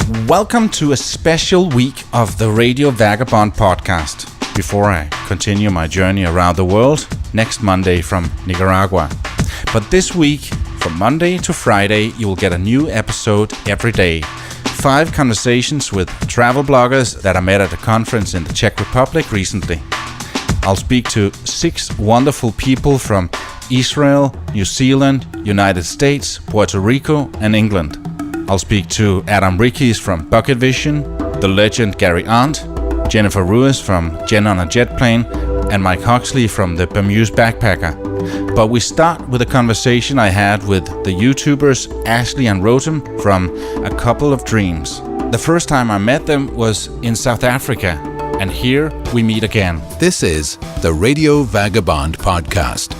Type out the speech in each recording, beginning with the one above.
Welcome to a special week of the Radio Vagabond podcast. Before I continue my journey around the world, next Monday from Nicaragua. But this week, from Monday to Friday, you will get a new episode every day. 5 conversations with travel bloggers that I met at a conference in the Czech Republic recently. I'll speak to 6 wonderful people from Israel, New Zealand, United States, Puerto Rico, and England. I'll speak to Adam Rickes from Bucket Vision, the legend Gary Arndt, Jennifer Ruiz from Jen on a Jet Plane, and Mike Huxley from the Bermuda Backpacker. But we start with a conversation I had with the YouTubers Ashley and Rotem from A Couple of Dreams. The first time I met them was in South Africa, and here we meet again. This is the Radio Vagabond podcast.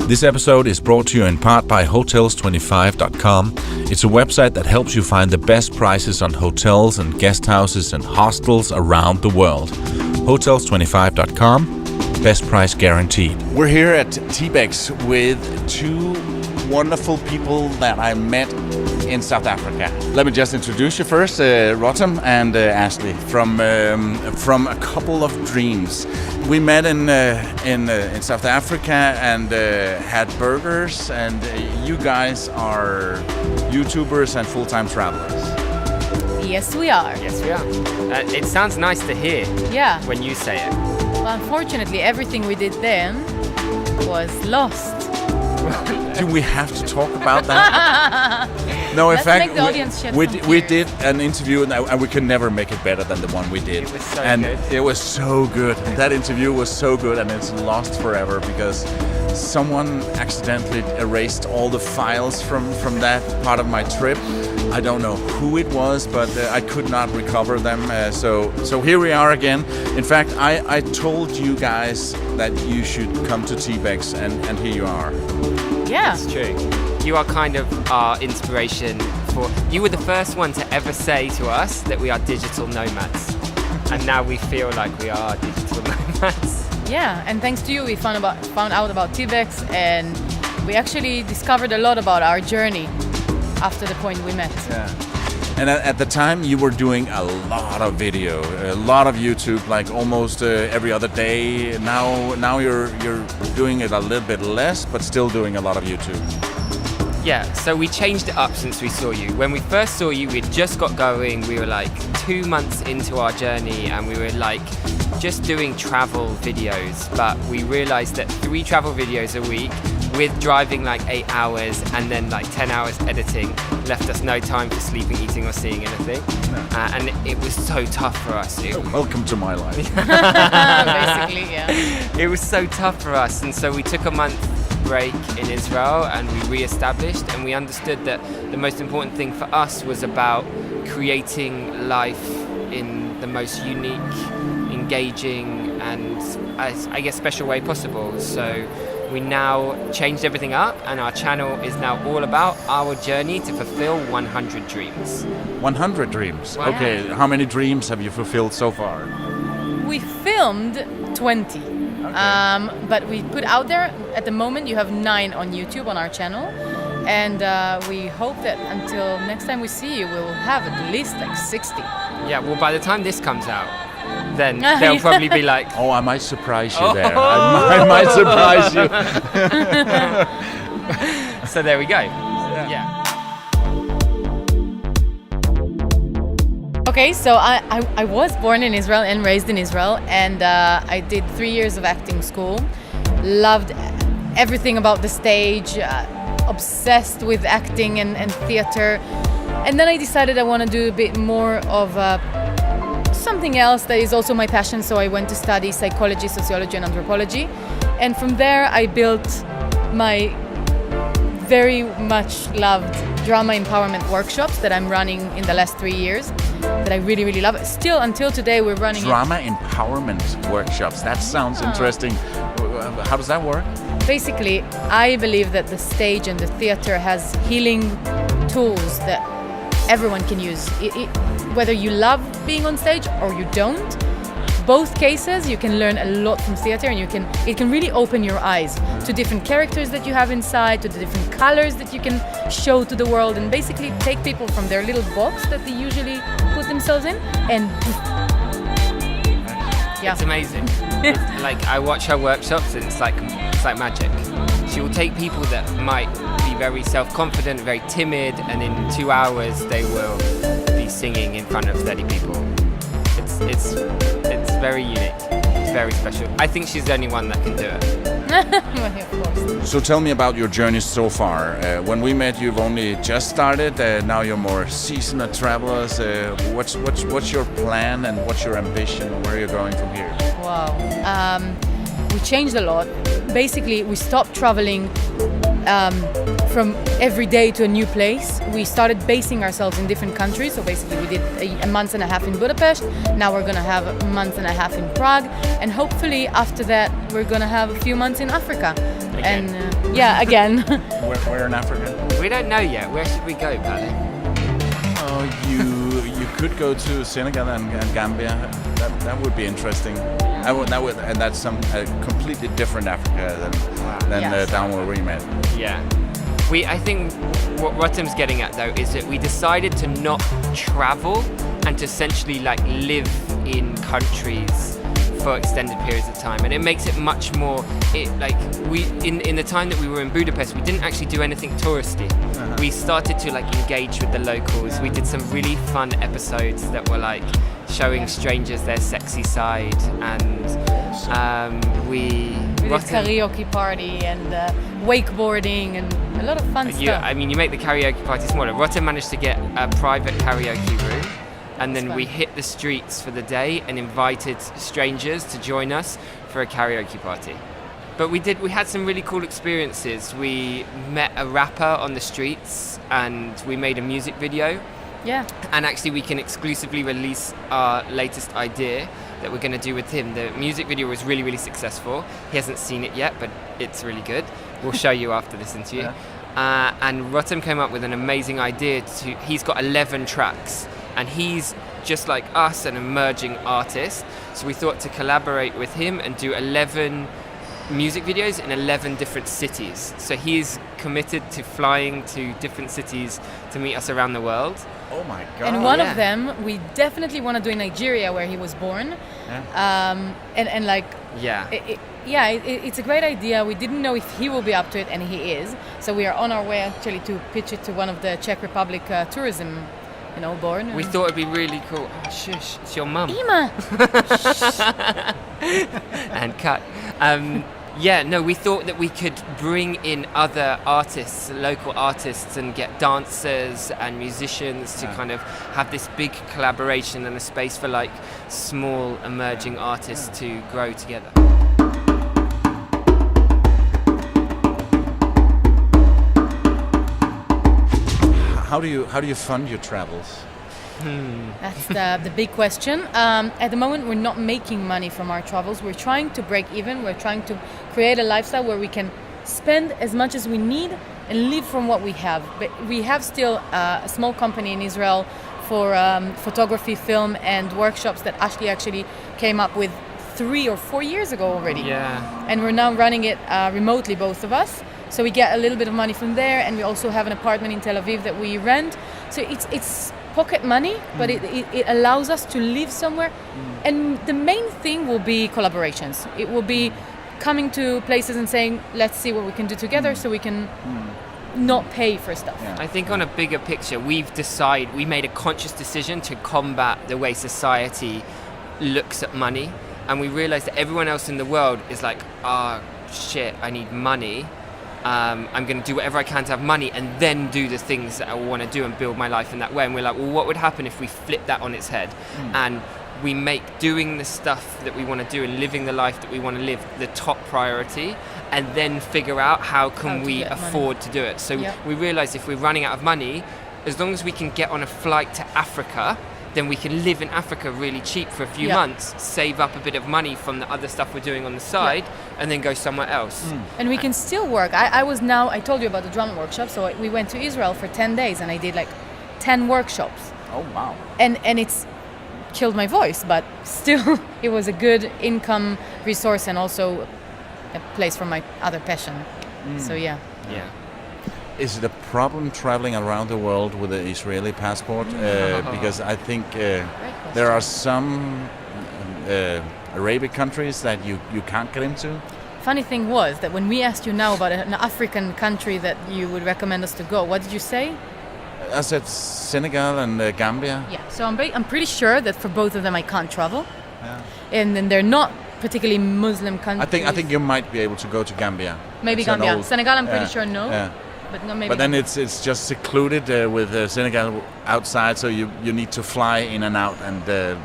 This episode is brought to you in part by Hotels25.com. It's a website that helps you find the best prices on hotels and guest houses and hostels around the world. Hotels25.com, best price guaranteed. We're here at T-Bex with 2 wonderful people that I met in South Africa. Let me just introduce you first, Rotem and Ashley from A Couple of Dreams. We met in South Africa and had burgers, and you guys are YouTubers and full-time travelers. Yes, we are. Yes, we are. It sounds nice to hear when you say it. Well, unfortunately, everything we did then was lost. Do we have to talk about that? No, in Let's fact, make the audience shed we some did an interview and we could never make it better than the one we did. It was so and good. It was so good. That interview was so good, and it's lost forever because someone accidentally erased all the files from that part of my trip. I don't know who it was, but I could not recover them. So here we are again. In fact, I told you guys that you should come to T-Bex, and here you are. Yeah. It's true. You are kind of our inspiration for... You were the first one to ever say to us that we are digital nomads. And now we feel like we are digital nomads. Yeah, and thanks to you, we found out about T-Bex, and we actually discovered a lot about our journey after the point we met. Yeah. And at the time, you were doing a lot of video, a lot of YouTube, like almost every other day. Now you're doing it a little bit less, but still doing a lot of YouTube. Yeah, so we changed it up since we saw you. When we first saw you, we'd just got going. We were like 2 months into our journey, and we were like just doing travel videos. But we realized that 3 travel videos a week with driving like 8 hours and then like 10 hours editing left us no time for sleeping, eating, or seeing anything. And it was so tough for us. Welcome to my life. Basically, yeah. It was so tough for us, and so we took a month break in Israel and we re-established, and we understood that the most important thing for us was about creating life in the most unique, engaging, and I guess special way possible. So we now changed everything up, and our channel is now all about our journey to fulfill 100 dreams. 100 dreams. Wow. Okay, how many dreams have you fulfilled so far? We filmed 20. But we put out there, at the moment, you have 9 on YouTube on our channel. And we hope that until next time we see you, we'll have at least like 60. Yeah, well, by the time this comes out, then they'll probably be like... Oh, I might surprise you there. I might surprise you. So there we go. Yeah. Okay, so I was born in Israel and raised in Israel, and I did 3 years of acting school. Loved everything about the stage, obsessed with acting and theater. And then I decided I want to do a bit more of something else that is also my passion, so I went to study psychology, sociology, and anthropology. And from there I built my very much loved drama empowerment workshops that I'm running in the last 3 years, that I really, really love. Still, until today, we're running Drama empowerment workshops. That sounds interesting. How does that work? Basically, I believe that the stage and the theater has healing tools that everyone can use. Whether you love being on stage or you don't, both cases, you can learn a lot from theater, and it can really open your eyes to different characters that you have inside, to the different colors that you can show to the world, and basically take people from their little box that they usually put themselves in, and yeah. It's amazing. It's like I watch her workshops, and it's like magic. She will take people that might be very self-confident, very timid, and in 2 hours they will be singing in front of 30 people. It's very unique. It's very special. I think she's the only one that can do it. Of course. So tell me about your journey so far. When we met, you've only just started. Now you're more seasoned travelers. What's your plan and what's your ambition? Where are you going from here? Wow. We changed a lot. Basically, we stopped traveling from every day to a new place. We started basing ourselves in different countries. So basically, we did a month and a half in Budapest. Now we're going to have a month and a half in Prague. And hopefully, after that, we're going to have a few months in Africa. Again. And again. Where in Africa? We don't know yet. Where should we go, Pally? Oh, you could go to Senegal and Gambia. That would be interesting. And that's some completely different Africa than Yes. down where we met. Yeah. I think what Rotem's getting at though is that we decided to not travel and to essentially like live in countries for extended periods of time, and it makes it much more. In the time that we were in Budapest, we didn't actually do anything touristy. We started to like engage with the locals. We did some really fun episodes that were like showing strangers their sexy side, and we did karaoke party and wakeboarding and a lot of fun stuff. I mean, you make the karaoke party smaller. Rotem managed to get a private karaoke room, and then we hit the streets for the day and invited strangers to join us for a karaoke party. But we had some really cool experiences. We met a rapper on the streets and we made a music video. Yeah. And actually we can exclusively release our latest idea that we're going to do with him. The music video was really, really successful. He hasn't seen it yet, but it's really good. We'll show you after this interview. And Rotem came up with an amazing idea. He's got 11 tracks, and he's just like us, an emerging artist. So we thought to collaborate with him and do 11 music videos in 11 different cities. So he's committed to flying to different cities to meet us around the world. Oh my God. And one of them, we definitely want to do in Nigeria, where he was born. It's a great idea. We didn't know if he will be up to it, and he is. So we are on our way actually to pitch it to one of the Czech Republic tourism, board. We thought it'd be really cool. Oh, shush, it's your mum. Ima! And cut. We thought that we could bring in other artists, local artists, and get dancers and musicians to kind of have this big collaboration and a space for like small emerging artists to grow together. How do you fund your travels? That's the big question. At the moment, we're not making money from our travels. We're trying to break even. We're trying to create a lifestyle where we can spend as much as we need and live from what we have. But we have still a small company in Israel for photography, film, and workshops that Ashley actually came up with 3 or 4 years ago already. Yeah. And we're now running it remotely, both of us. So we get a little bit of money from there, and we also have an apartment in Tel Aviv that we rent. So it's pocket money, but it allows us to live somewhere. And the main thing will be collaborations. It will be coming to places and saying, let's see what we can do together so we can not pay for stuff. I think on a bigger picture, we made a conscious decision to combat the way society looks at money. And we realized that everyone else in the world is like, shit, I need money. I'm going to do whatever I can to have money and then do the things that I want to do and build my life in that way. And we're like, well, what would happen if we flip that on its head and we make doing the stuff that we want to do and living the life that we want to live the top priority, and then figure out how we afford to do it. So we realized if we're running out of money, as long as we can get on a flight to Africa, then we can live in Africa really cheap for a few months, save up a bit of money from the other stuff we're doing on the side, and then go somewhere else. And we can still work. I told you about the drum workshop, so we went to Israel for 10 days and I did like 10 workshops. Oh, wow. And it's killed my voice, but still it was a good income resource and also a place for my other passion. So yeah. Is it a problem traveling around the world with an Israeli passport? Because I think there are some Arabic countries that you can't get into. Funny thing was that when we asked you now about an African country that you would recommend us to go, what did you say? I said Senegal and Gambia. Yeah, so I'm pretty sure that for both of them I can't travel. And then they're not particularly Muslim countries. I think you might be able to go to Gambia. Maybe It's an Gambia. old- Senegal I'm pretty sure no. Yeah. But no, maybe. But then it's just secluded with Senegal outside, so you need to fly in and out, and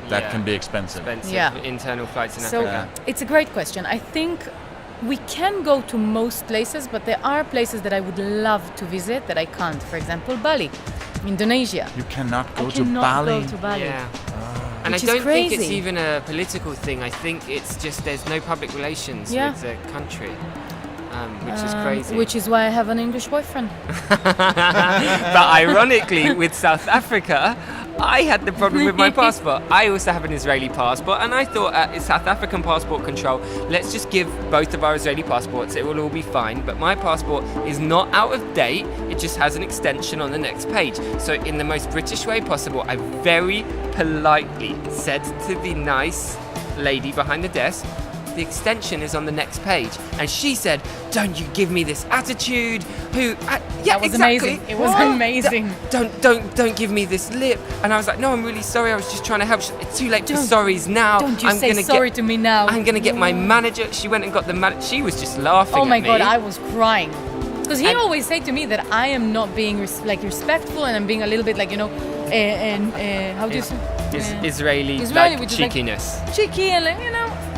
that can be expensive. Yeah. Internal flights in So Africa. it's a great question. I think we can go to most places, but there are places that I would love to visit that I can't. For example, Bali, Indonesia. You cannot go I to cannot Bali. go to Bali. Yeah. And Which I is don't think it's crazy. even a political thing. I think it's just there's no public relations Yeah. with the country, which is crazy. Which is why I have an English boyfriend. But ironically, with South Africa, I had the problem with my passport. I also have an Israeli passport, and I thought at South African passport control, let's just give both of our Israeli passports, it will all be fine. But my passport is not out of date, it just has an extension on the next page. So in the most British way possible, I very politely said to the nice lady behind the desk, the extension is on the next page, and she said, "Don't you give me this attitude? Yeah, That was exactly. amazing. It was What? amazing. Don't give me this lip." And I was like, "No, I'm really sorry. I was just trying to help." It's too late for sorries now. Don't you I'm say gonna sorry get, to me now. I'm gonna get my manager. She went and got the manager. She was just laughing. Oh my at me. god, I was crying. Because he And- always say to me that I am not being respectful and I'm being a little bit like, how do you say? Israeli Israeli, like, which is like- cheekiness. Cheeky and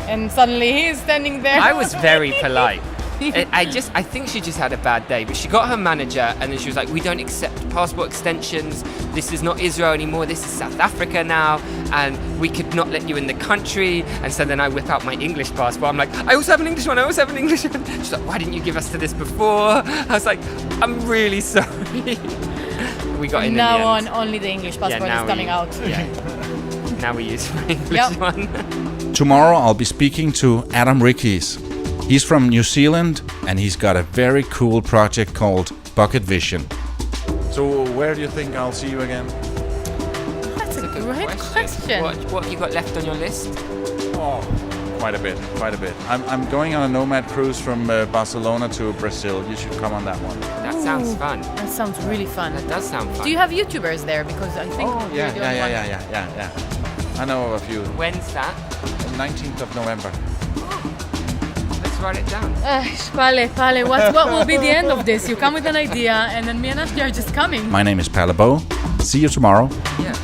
and suddenly he's standing there. I was very polite. I think she just had a bad day, but she got her manager and then she was like, "We don't accept passport extensions. This is not Israel anymore. This is South Africa now, and we could not let you in the country." And so then I whip out my English passport. I'm like, "I also have an English one. I also have an English one." She's like, "Why didn't you give us to this before?" I was like, "I'm really sorry." We got in now the on, end. only the English passport now is coming we- out. Yeah. Now we use my English Yep. one. Tomorrow I'll be speaking to Adam Rickies. He's from New Zealand and he's got a very cool project called Bucket Vision. So where do you think I'll see you again? That's a great question. What have you got left on your list? Oh, quite a bit. I'm going on a nomad cruise from Barcelona to Brazil. You should come on that one. That sounds fun. That sounds really fun. That does sound fun. Do you have YouTubers there? Because I think you're the only one. Yeah. I know of a few. When's that? 19th of November. Let's write it down. Pale, what will be the end of this? You come with an idea and then me and Ashley are just coming. My name is Palabo. See you tomorrow. Yeah.